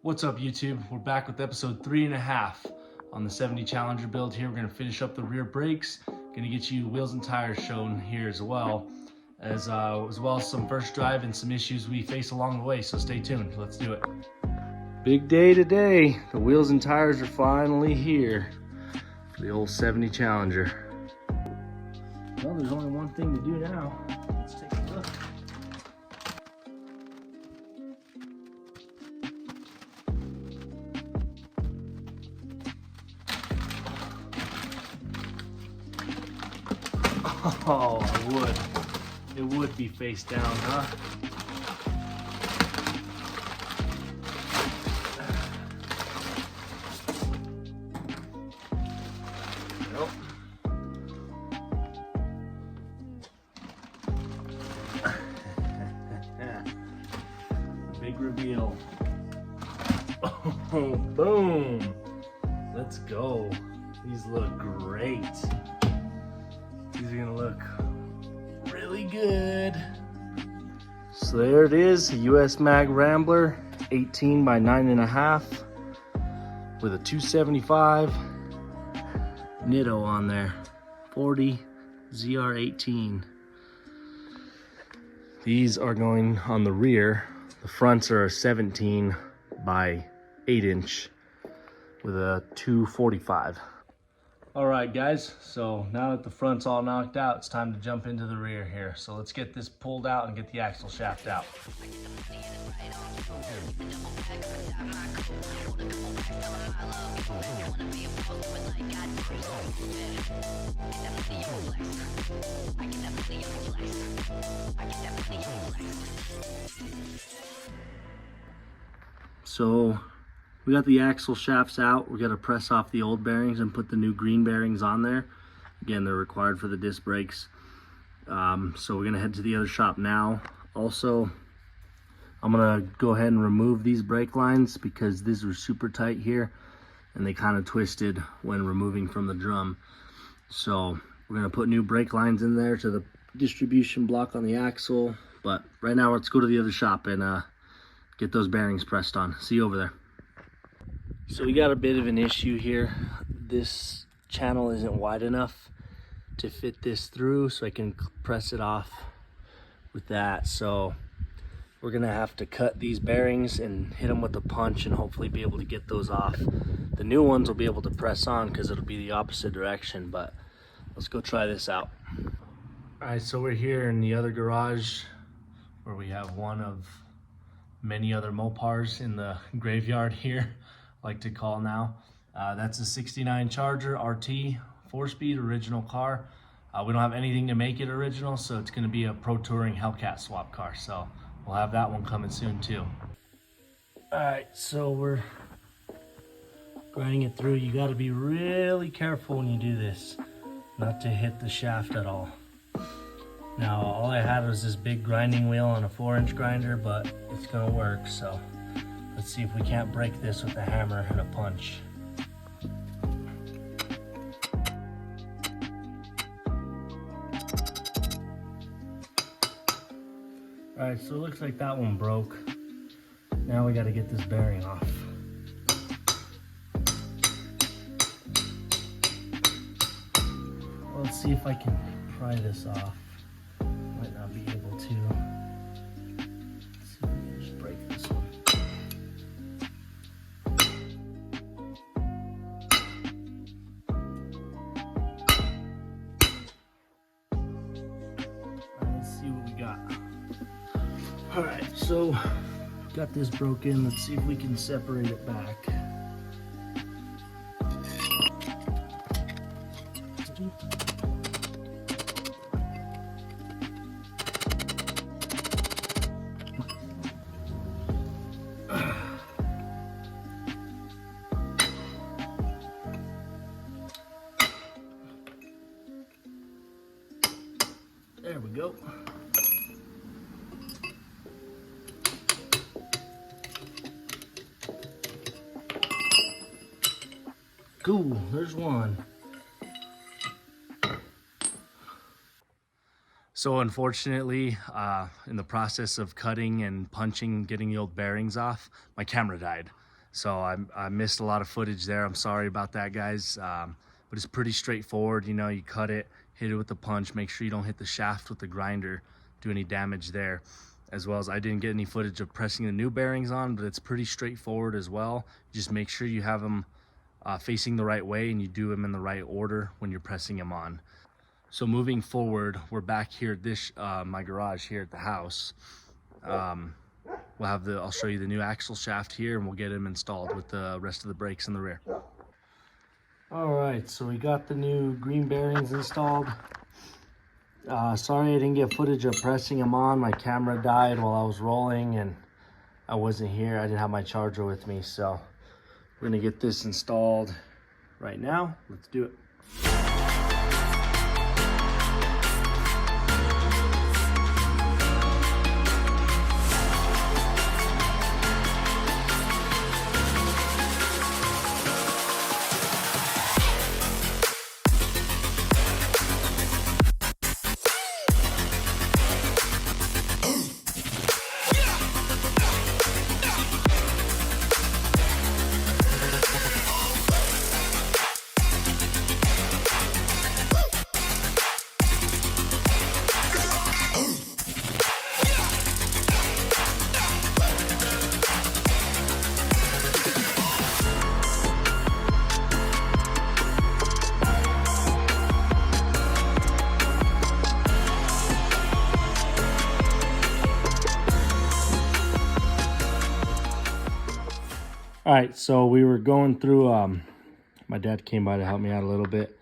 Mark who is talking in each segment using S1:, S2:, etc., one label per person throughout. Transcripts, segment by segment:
S1: What's up, YouTube? We're back with episode 3.5 on the 70 Challenger build here. We're gonna finish up the rear brakes, gonna get you wheels and tires shown here as well as some first drive and some issues we face along the way, so stay tuned. Let's do it. Big day today. The wheels and tires are finally here for the old 70 Challenger. Well, there's only one thing to do now. Let's take a look. Oh, it would be face down, huh? Nope. Big reveal. Oh, boom. Let's go. These look great. These are gonna look really good. So there it is, a US Mag Rambler, 18 by 9.5 with a 275 Nitto on there, 40 ZR18. These are going on the rear. The fronts are a 17 by 8 inch with a 245. All right, guys, so now that the front's all knocked out, it's time to jump into the rear here. So let's get this pulled out and get the axle shaft out. So we got the axle shafts out. We got to press off the old bearings and put the new green bearings on there. Again, they're required for the disc brakes. So we're gonna head to the other shop now. Also, I'm gonna go ahead and remove these brake lines because these were super tight here and they kind of twisted when removing from the drum. So we're gonna put new brake lines in there to the distribution block on the axle. But right now, let's go to the other shop and get those bearings pressed on. See you over there. So we got a bit of an issue here. This channel isn't wide enough to fit this through, so I can press it off with that. So we're gonna have to cut these bearings and hit them with a punch and hopefully be able to get those off. The new ones will be able to press on because it'll be the opposite direction, but let's go try this out. All right, so we're here in the other garage where we have one of many other Mopars in the graveyard here, like to call now. That's a 69 Charger RT, 4-speed original car. We don't have anything to make it original, so it's gonna be a Pro Touring Hellcat swap car. So we'll have that one coming soon too. All right, so we're grinding it through. You gotta be really careful when you do this, not to hit the shaft at all. Now, all I had was this big grinding wheel on a 4-inch grinder, but it's gonna work, so let's see if we can't break this with a hammer and a punch. All right, so it looks like that one broke. Now we gotta get this bearing off. Let's see if I can pry this off. Might not be able to. Let's see if we can just break this one. Let's see what we got. All right, so got this broken. Let's see if we can separate it back. There we go. Cool, there's one. So unfortunately, in the process of cutting and punching, getting the old bearings off, my camera died. So I missed a lot of footage there. I'm sorry about that, guys. But it's pretty straightforward. You know, you cut it, hit it with the punch, make sure you don't hit the shaft with the grinder, do any damage there. As well as I didn't get any footage of pressing the new bearings on, but it's pretty straightforward as well. Just make sure you have them facing the right way and you do them in the right order when you're pressing them on. So moving forward, we're back here at this my garage here at the house. I'll show you the new axle shaft here, and we'll get them installed with the rest of the brakes in the rear. All right, so we got the new green bearings installed. Sorry I didn't get footage of pressing them on. My camera died while I was rolling and I wasn't here. I didn't have my charger with me, so we're gonna get this installed right now. Let's do it. All right, so we were going through, my dad came by to help me out a little bit,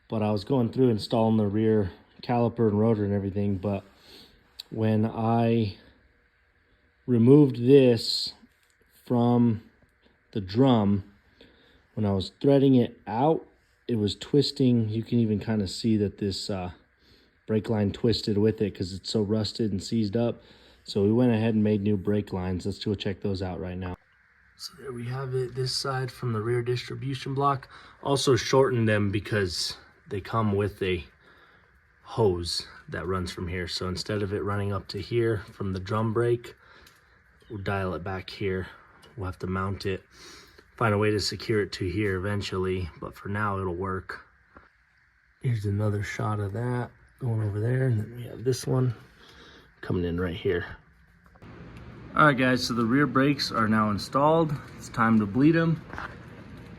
S1: but I was going through installing the rear caliper and rotor and everything, but when I removed this from the drum, when I was threading it out, it was twisting. You can even kind of see that this brake line twisted with it because it's so rusted and seized up. So we went ahead and made new brake lines. Let's go check those out right now. So there we have it, this side from the rear distribution block. Also shortened them because they come with a hose that runs from here. So instead of it running up to here from the drum brake, we'll dial it back here. We'll have to mount it, find a way to secure it to here eventually, but for now it'll work. Here's another shot of that going over there, and then we have this one coming in right here. All right, guys, so the rear brakes are now installed. It's time to bleed them.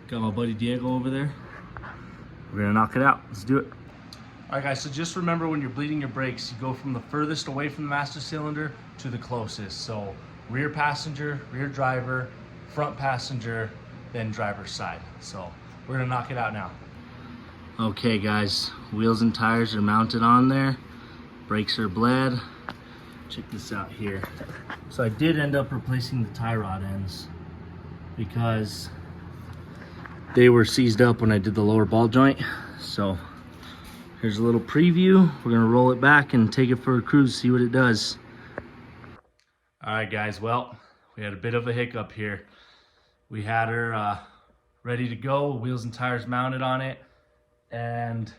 S1: Got my buddy Diego over there. We're gonna knock it out. Let's do it. All right, guys, so just remember when you're bleeding your brakes, you go from the furthest away from the master cylinder to the closest. So rear passenger, rear driver, front passenger, then driver's side. So we're gonna knock it out now. Okay, guys, wheels and tires are mounted on there. Brakes are bled. Check this out here. So I did end up replacing the tie rod ends because they were seized up when I did the lower ball joint. So here's a little preview. We're gonna roll it back and take it for a cruise, see what it does. All right, guys, well, we had a bit of a hiccup here. We had her ready to go, wheels and tires mounted on it, and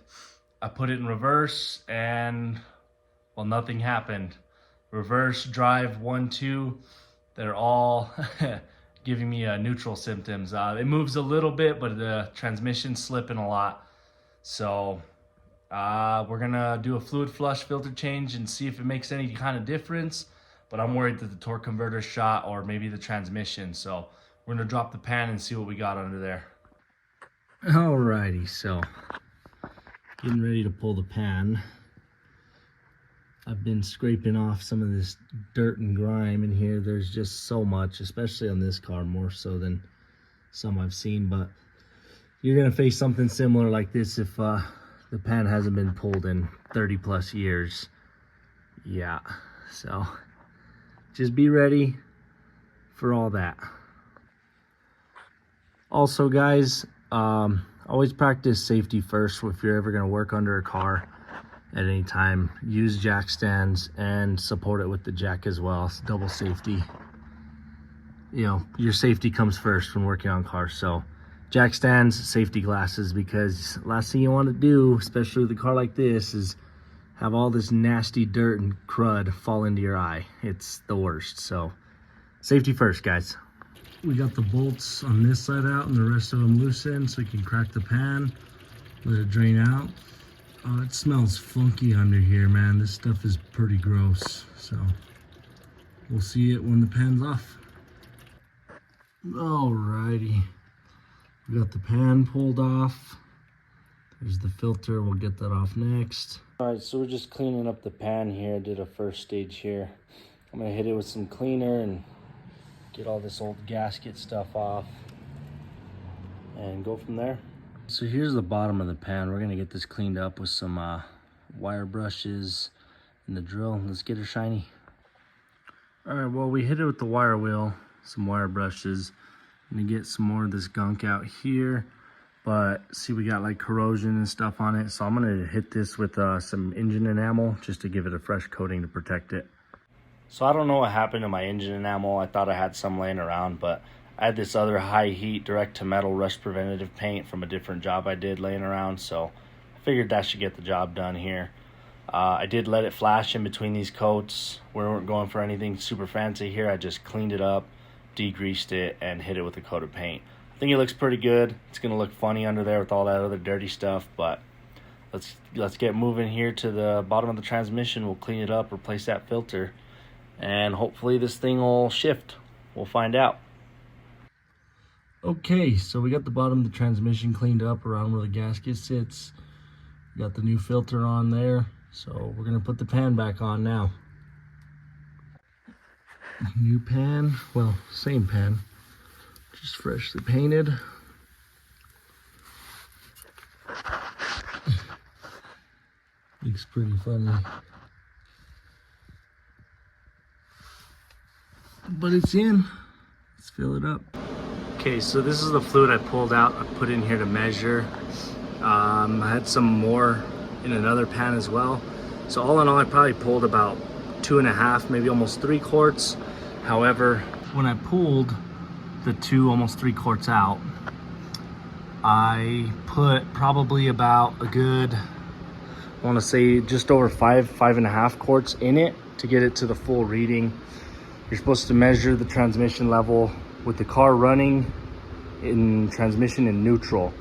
S1: I put it in reverse and, well, nothing happened. Reverse, drive, 1, 2, they're all giving me neutral symptoms. It moves a little bit, but the transmission's slipping a lot. So we're gonna do a fluid flush filter change and see if it makes any kind of difference, but I'm worried that the torque converter's shot or maybe the transmission. So we're gonna drop the pan and see what we got under there. Alrighty, so getting ready to pull the pan. I've been scraping off some of this dirt and grime in here. There's just so much, especially on this car, more so than some I've seen, but you're gonna face something similar like this if the pan hasn't been pulled in 30 plus years. Yeah, so just be ready for all that. Also, guys, always practice safety first if you're ever gonna work under a car. At any time, use jack stands and support it with the jack as well. It's double safety. You know, your safety comes first when working on cars. So jack stands, safety glasses, because last thing you want to do, especially with a car like this, is have all this nasty dirt and crud fall into your eye. It's the worst. So safety first, guys. we got the bolts on this side out and the rest of them loosened so we can crack the pan, let it drain out. Oh, it smells funky under here, man. This stuff is pretty gross, so we'll see it when the pan's off. Alrighty, we got the pan pulled off. There's the filter, we'll get that off next. Alright, so we're just cleaning up the pan here. Did a first stage here. I'm gonna hit it with some cleaner and get all this old gasket stuff off and go from there. So here's the bottom of the pan. We're gonna get this cleaned up with some wire brushes and the drill. Let's get her shiny. Alright, well, we hit it with the wire wheel, some wire brushes. I'm gonna get some more of this gunk out here, but see, we got like corrosion and stuff on it, so I'm gonna hit this with some engine enamel just to give it a fresh coating to protect it. So I don't know what happened to my engine enamel. I thought I had some laying around, but I had this other high heat direct to metal rust preventative paint from a different job I did laying around, so I figured that should get the job done here. I did let it flash in between these coats. We weren't going for anything super fancy here. I just cleaned it up, degreased it, and hit it with a coat of paint. I think it looks pretty good. It's gonna look funny under there with all that other dirty stuff, but let's get moving here to the bottom of the transmission. We'll clean it up, replace that filter, and hopefully this thing will shift. We'll find out. Okay, so we got the bottom of the transmission cleaned up around where the gasket sits. We got the new filter on there, so we're gonna put the pan back on now. New pan, well, same pan, just freshly painted. Looks pretty funny, but it's in. Let's fill it up. Okay, so this is the fluid I pulled out. I put in here to measure. I had some more in another pan as well. So all in all, I probably pulled about 2.5, maybe almost 3 quarts. However, when I pulled the almost 3 quarts out, I put probably about a good, I want to say just over 5.5 quarts in it to get it to the full reading. You're supposed to measure the transmission level with the car running in transmission in neutral.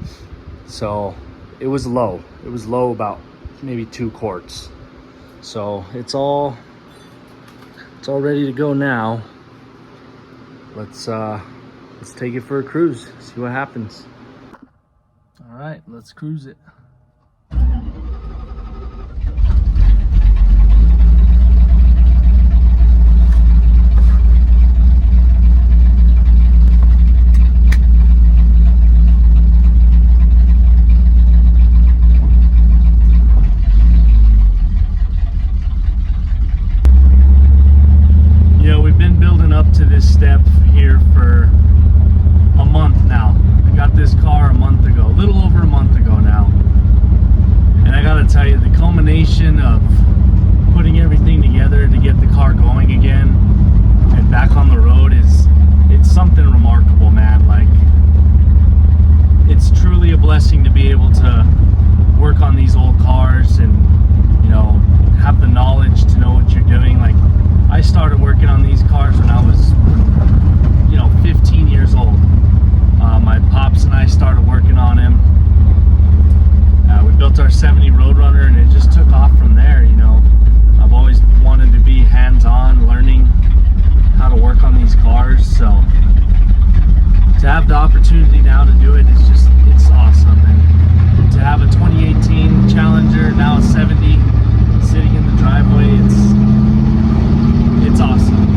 S1: So it was low. It was low about maybe 2 quarts. So it's all ready to go now. Let's take it for a cruise, see what happens. All right, let's cruise it. Step here for a month now. I got this car a month ago, a little over a month ago now, and I gotta tell you, the culmination of putting everything together to get the car going again and back on the road it's something remarkable, man. Like, it's truly a blessing to be able to work on these old cars and, you know, have the knowledge to know what you're doing. Like, I started working on these cars when I was, 15 years old. My pops and I started working on him. We built our 70 Roadrunner, and it just took off from there. I've always wanted to be hands-on, learning how to work on these cars. So to have the opportunity now to do it, it's awesome. And to have a 2018 Challenger, now a 70, sitting in the driveway, it's awesome.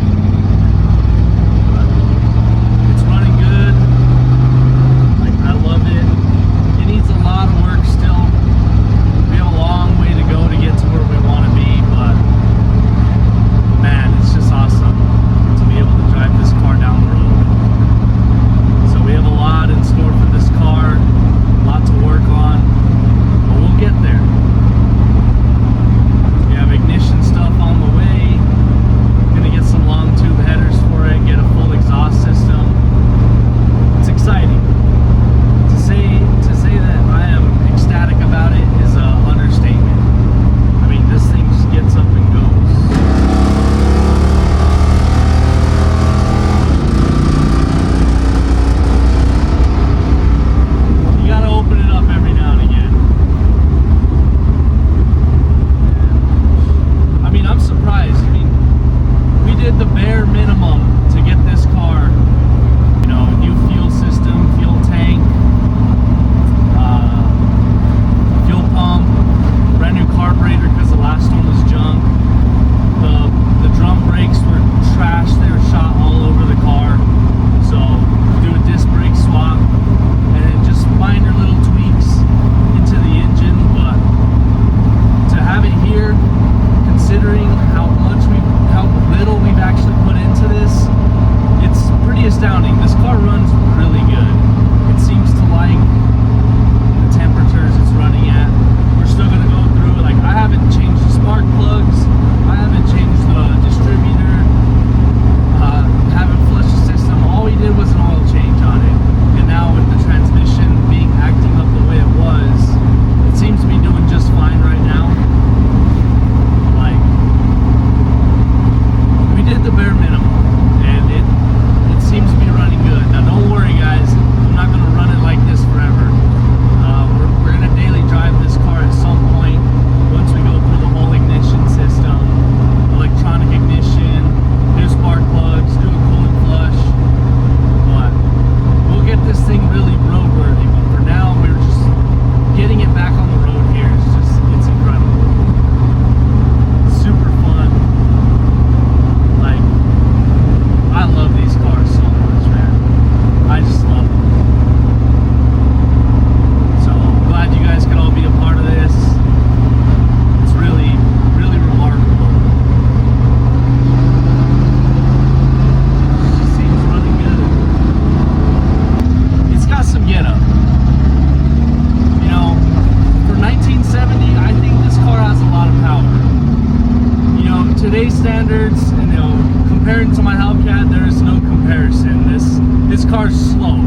S1: this car's slow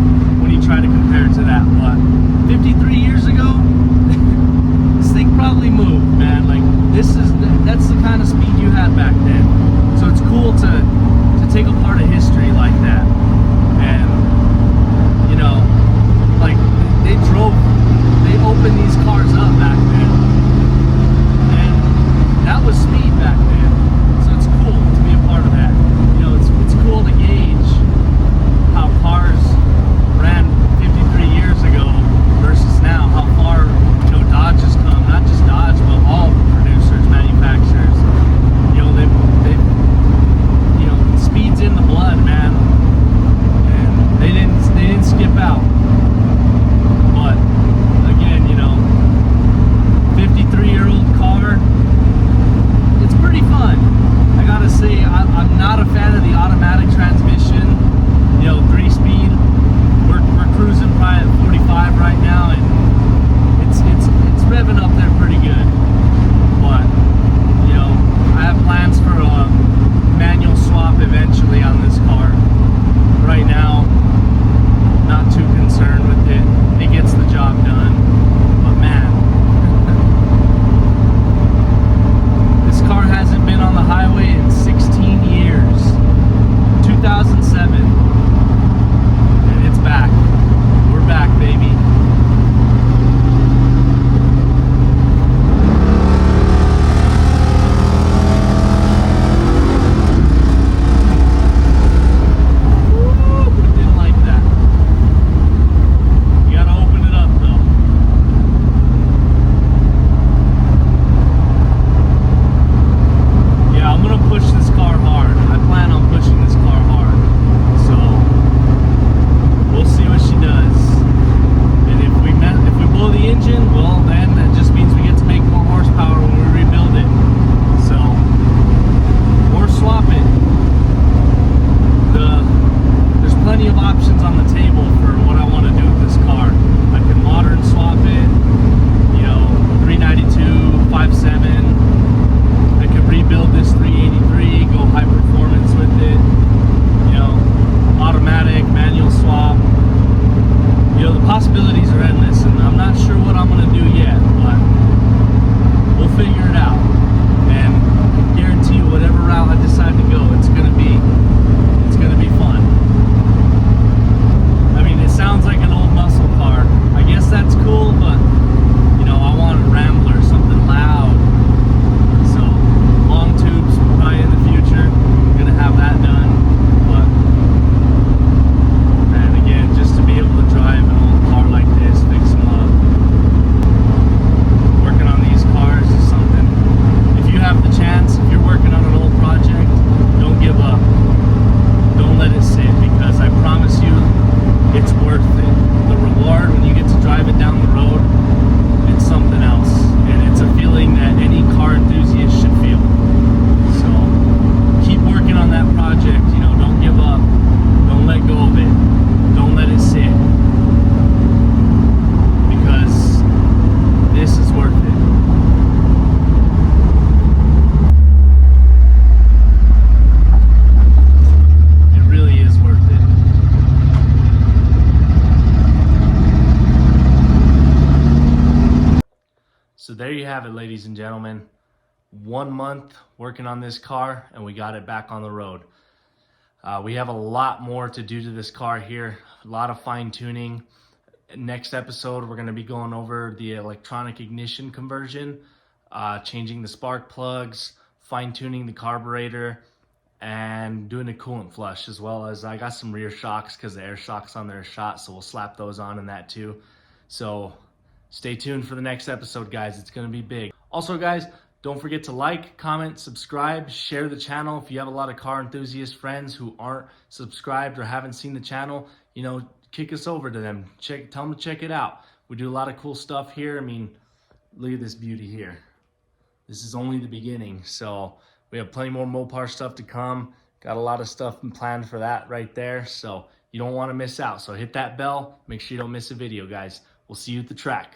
S1: when you try to compare it to that. But 53 years ago, this thing probably moved, man. Like that's the kind of speed you had back then. So it's cool to take a part of history like that. And you know, like they opened these cars up back then, and that was speed back then. So it's cool to be a part of that. You know, it's cool to gauge how cars ran 53 years ago versus now. How far, you know, Dodge has come. Not just Dodge, but all producers, manufacturers. You know, they you know, speed's in the blood, man. And they didn't skip out. But again, you know, 53-year-old car, it's pretty fun. I gotta say, I'm not a fan of the automatic transmission. You know, 3-speed. We're cruising probably at 45 right now, and it's revving up there pretty good. But you know, I have plans for a manual swap eventually on this car. Right now, not too concerned with it. It gets the job done. But man, this car hasn't been on the highway in 16 years. 2007. And it's back. We're back, baby. Didn't like that. You gotta open it up though. Yeah, I'm gonna push this car hard. I plan on pushing this car hard. So we'll see what she does. And if we blow the engine, well then that just means we get to make more horsepower when we rebuild it. So or swap it. There's plenty of options on the table for what I want to do with this car. I can modern swap it, you know, 392, 5.7. I could rebuild this 383, go high performance with it, you know, automatic, manual swap. You know, the possibilities are endless, and I'm not sure what I'm going to do yet, but we'll figure it out. And I guarantee you, whatever route I decide to go, it's going to be fun. I mean, it sounds like an old muscle car. I guess that's cool, but you know, I want a Rambler, something loud. So long tubes probably in the future. I'm gonna have that done. But man, again, just to be able to drive an old car like this, fix them up, working on these cars is something. If you have the chance, if you're working on an old project, don't give up. Don't let it sit, because I promise you, it's worth it. The reward when you get to drive it down the road, it's something else. And it's a feeling that any car enthusiast should feel. So keep working on that project, you know, don't give up. Don't let go of it. Don't let it sit. Because this is worth it. It really is worth it. So there you have it, ladies and gentlemen. 1 month working on this car, and we got it back on the road. We have a lot more to do to this car here, a lot of fine tuning. Next episode, we're going to be going over the electronic ignition conversion, changing the spark plugs, fine tuning the carburetor, and doing a coolant flush, as well as I got some rear shocks because the air shocks on there are shot, so we'll slap those on in that too. So stay tuned for the next episode, guys. It's going to be big. Also, guys, don't forget to like, comment, subscribe, share the channel. If you have a lot of car enthusiast friends who aren't subscribed or haven't seen the channel, you know, kick us over to them. Tell them to check it out. We do a lot of cool stuff here. I mean, look at this beauty here. This is only the beginning. So we have plenty more Mopar stuff to come. Got a lot of stuff planned for that right there. So you don't want to miss out. So hit that bell. Make sure you don't miss a video, guys. We'll see you at the track.